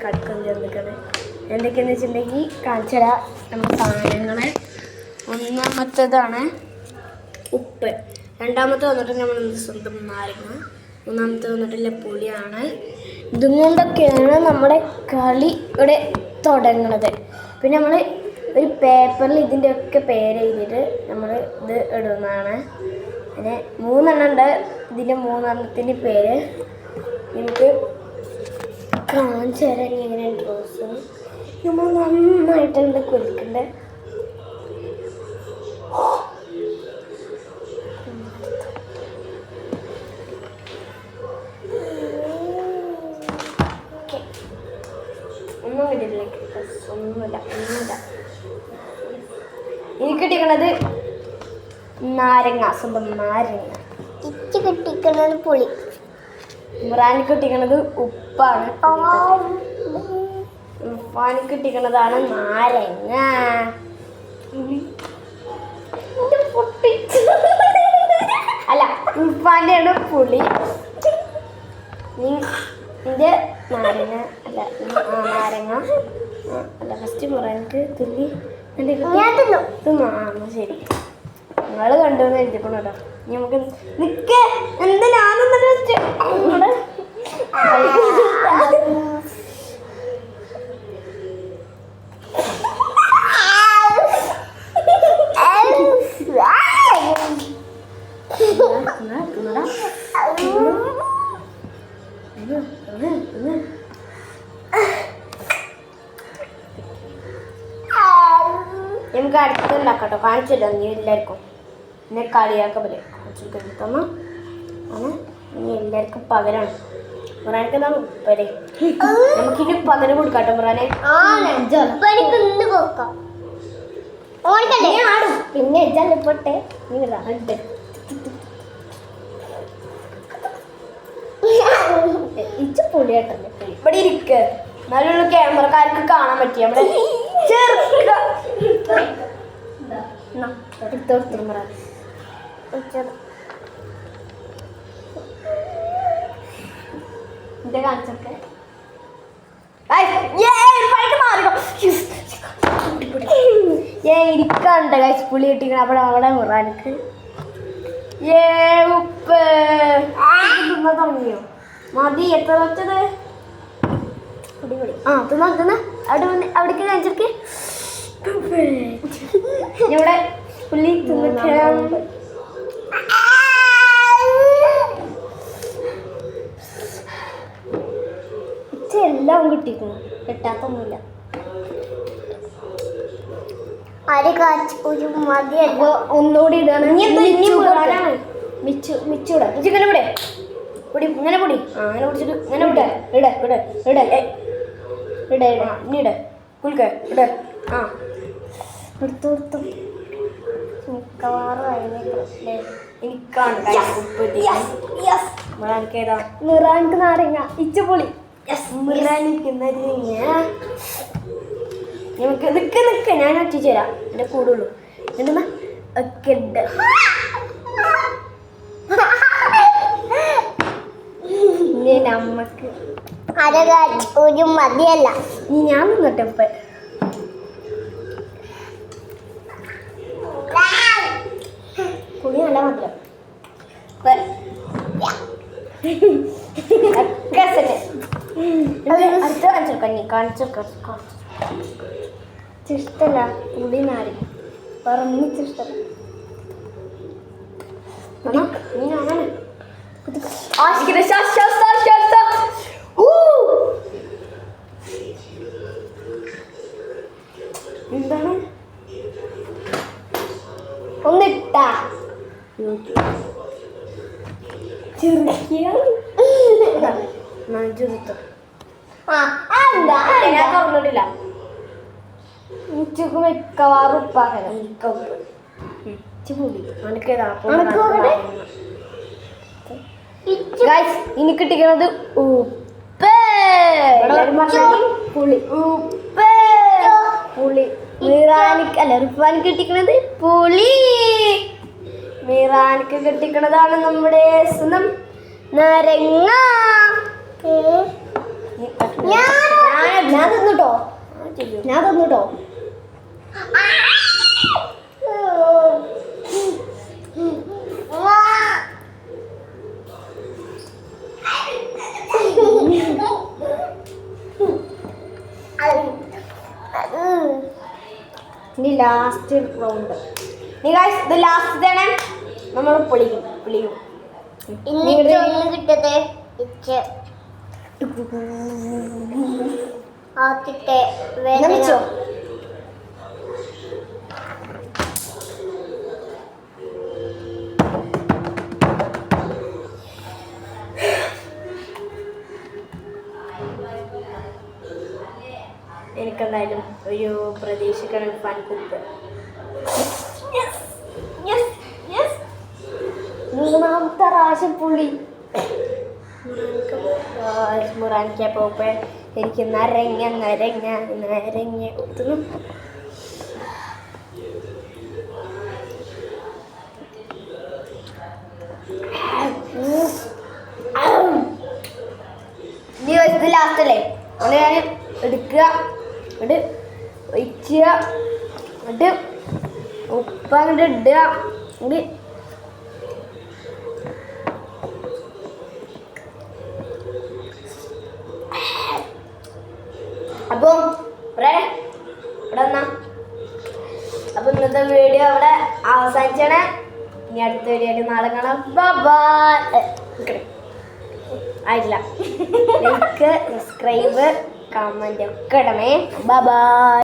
കടക്കം ചേർന്നിട്ടാണ് എന്തൊക്കെയാന്ന് വെച്ചിട്ടുണ്ടെങ്കിൽ കാണിച്ചര നമ്മുടെ സാധനങ്ങളെ ഒന്നാമത്തേതാണ് ഉപ്പ്, രണ്ടാമത്തെ വന്നിട്ട് നമ്മൾ സ്വന്തം നാരങ്ങ, മൂന്നാമത്തെ വന്നിട്ടുള്ള പുളിയാണ്. ഇതും കൊണ്ടൊക്കെയാണ് നമ്മുടെ കളി ഇവിടെ തുടങ്ങുന്നത്. പിന്നെ നമ്മൾ ഒരു പേപ്പറിൽ ഇതിൻ്റെയൊക്കെ പേര് എഴുതിയിട്ട് നമ്മൾ ഇത് ഇടുന്നതാണ്. പിന്നെ 3 എണ്ണം ഉണ്ട്. ഇതിൻ്റെ 3 എണ്ണത്തിൻ്റെ പേര് നമുക്ക് കാണിച്ചു തരാൻ എങ്ങനെയാണ് ഡ്രോസ് നമ്മൾ നന്നായിട്ടുണ്ട് കുലുക്കണ്ടേ. ഒന്നും കിട്ടിയില്ല, ഒന്നുമില്ല. എനിക്ക് കിട്ടിക്കണത് നാരങ്ങ, സ്വന്തം നാരങ്ങ. ഇച്ച് കിട്ടിക്കണത് പുളി. ഇമ്രാന് കിട്ടിക്കണത് ഉപ്പാണ്. ഉപ്പാന് കിട്ടിക്കണതാണ് നാരങ്ങ. അല്ല, ഉപ്പാൻ്റെ ആണ് പുളി. നിന്റെ നാരങ്ങ അല്ല, നാരങ്ങ അല്ല. ഫസ്റ്റ് പറയാനക്ക് തുള്ളി ശരി. നിങ്ങൾ കണ്ടുവന്ന് എഴുതിക്കണം കേട്ടോ. നമുക്ക് നിക്ക് എന്തിനാണെന്ന് നമുക്ക് അടുത്തുണ്ടാക്കട്ടോ. കാണിച്ചില്ല നീ എല്ലാവർക്കും എന്നെ കളിയാക്കാൻ പറ്റും. കാണിച്ചിട്ടൊന്ന് ആണ് ഇനി എല്ലാവർക്കും പകരമാണ്. ഖുറാനൊക്കെ എന്താണ് ഉപ്പരെ. നമുക്കിനി പകരം കൊടുക്കാട്ടോ ഖുറാനെ. ആടും പിന്നെ എജ്ജാലിപ്പോട്ടെ. നീ ഇച്ച പൊളിയാട്ടല്ലേ. ഇവിടെ ഇരിക്ക നല്ലൊരു ക്യാമറക്കാർക്ക് കാണാൻ പറ്റിയ നമ്മുടെ കാണിച്ചൊക്കെ ഇരിക്കാണ്ട് കഴിച്ച് പുളി കിട്ടിക്കണ. അവിടെ അവിടെ മുറാനക്ക് ഉപ്പ് തുടങ്ങിയോ? മതി. എത്ര വെച്ചത്? ആ തിന്നാ തിന്നാ. അവിടേക്ക് കാണിച്ചൊക്കെ ഇവിടെ പുള്ളി തിന്നിട്ട് എല്ലാം കിട്ടിക്കുന്നു. കിട്ടാത്തൊന്നുമില്ല. മതിയല്ലോ. ഒന്നുകൂടി ഇടാണ്. മിച്ചൂടെ ഇങ്ങനെ ഇവിടെ പൊടി ഇങ്ങനെ പൊടി. ആ അങ്ങനെ പിടിച്ചിട്ട് ഇങ്ങനെ വിട ഇട ഇട ഇട ഇട ഇട ഇനി ഇട കുൽക്ക ഇട. ആ എടുത്തു കൊടുത്തു. മിക്കവാറും എനിക്കാണ് മിറാനിക്ക് നാരങ്ങ ഇച്ചപ്പൊളി. നമുക്ക് നിക്ക് നിക്ക് ഞാൻ ഒറ്റിച്ചു തരാം. എൻ്റെ കൂടുള്ളൂ എന്തെന്നാ ഒക്കെ ഉണ്ട്. നമ്മക്ക് ഒരു മതിയല്ല. നീ ഞാൻ നിന്നിട്ട് ഇപ്പൊ കുളി നല്ല മധുരം. ഇഷ്ടല്ല പുളി നാരി പറഞ്ഞിഷ്ടല്ല. നീ അങ്ങനെ എന്താണ് ഒന്നിട്ടാ തുറന്നിട്ടില്ല. ഉച്ചക്ക് മിക്കവാറും ഉപ്പാകണം. ഇനി കിട്ടിക്കുന്നത് ഉപ്പ്. പുളി ഉപ്പ് പുളി. മീറാനിക്ക് അല്ല റിഫാനിക്ക് കിട്ടിക്കണത് പുളി. മീറാനിക്ക് കിട്ടിക്കണതാണ് നമ്മുടെ സ്വന്തം നാരങ്ങ. ഞാൻ ഞാൻ തന്നു കേട്ടോ. ഇനി ലാസ്റ്റ് റൗണ്ട്. ഇത് ലാസ്റ്റ് ആണ്. നമ്മൾ പൊളിക്കും. കിട്ടത് ആദ്യത്തെ നമിച്ചോ. എനിക്കെന്തായാലും ഒരു പ്രതീക്ഷിക്കണം ഫാൻ കുക്ക്. മൂന്നാമത്തെ പ്രാവശ്യം പുളി. മുറാനിക്കപ്പോ എനിക്ക് നരങ്ങ ഒത്തുന്നു. ഇത് ലാസ്റ്റ് അല്ലേ? അത് ഞാൻ എടുക്കുക, എന്നിട്ട് ഒഴിക്കുക, എന്നിട്ട് ഉപ്പ് അങ്ങോട്ട് ഇടുക. അപ്പോൾ ഇവിടെ വന്നാ അപ്പോൾ ഇന്നത്തെ വീഡിയോ അവിടെ അവസാനിച്ചാണ്. ഇനി അടുത്ത വീഡിയോ നാളെ കാണാം. ബൈ. ആയിട്ടില്ല. ലൈക്ക്, സബ്സ്ക്രൈബ്, കമന്റ് ഒക്കെ ഇടണേ. ബൈ.